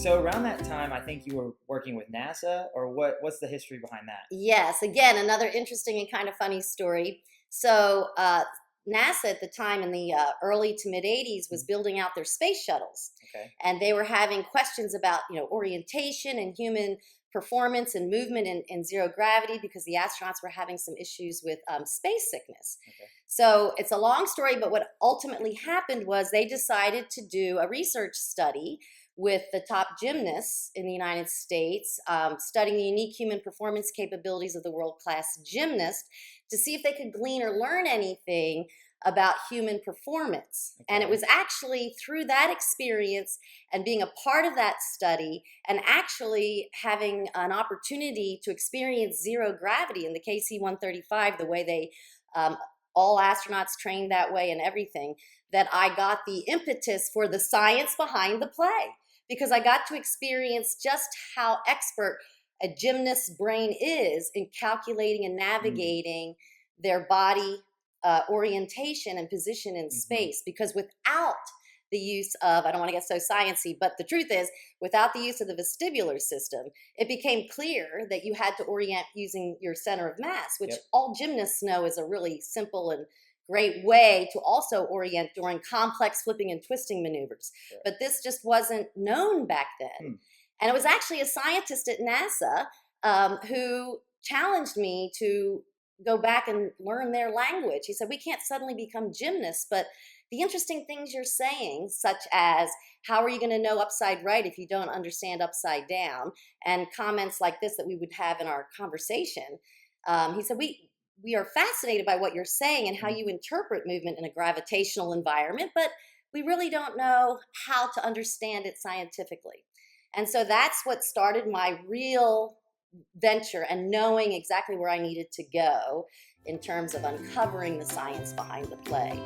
So around that time, I think you were working with NASA, or what's the history behind that? Yes, again, another interesting and kind of funny story. So NASA at the time in the early to mid 80s was building out their space shuttles. Okay. And they were having questions about, orientation and human performance and movement in zero gravity because the astronauts were having some issues with space sickness. Okay. So it's a long story, but what ultimately happened was they decided to do a research study with the top gymnasts in the United States, studying the unique human performance capabilities of the world-class gymnast to see if they could glean or learn anything about human performance. Okay. And it was actually through that experience and being a part of that study and actually having an opportunity to experience zero gravity in the KC-135, the way they, all astronauts trained that way and everything, that I got the impetus for the science behind the play. Because I got to experience just how expert a gymnast's brain is in calculating and navigating their body orientation and position in space. Because without the use of, I don't want to get so sciencey, but the truth is, without the use of the vestibular system, it became clear that you had to orient using your center of mass, which all gymnasts know is a really simple and great way to also orient during complex flipping and twisting maneuvers. Sure. But this just wasn't known back then. And it was actually a scientist at NASA who challenged me to go back and learn their language. He said, we can't suddenly become gymnasts, but the interesting things you're saying, such as how are you going to know upside right if you don't understand upside down, and comments like this that we would have in our conversation, he said, we are fascinated by what you're saying and how you interpret movement in a gravitational environment, but we really don't know how to understand it scientifically. And so that's what started my real venture and knowing exactly where I needed to go in terms of uncovering the science behind the play.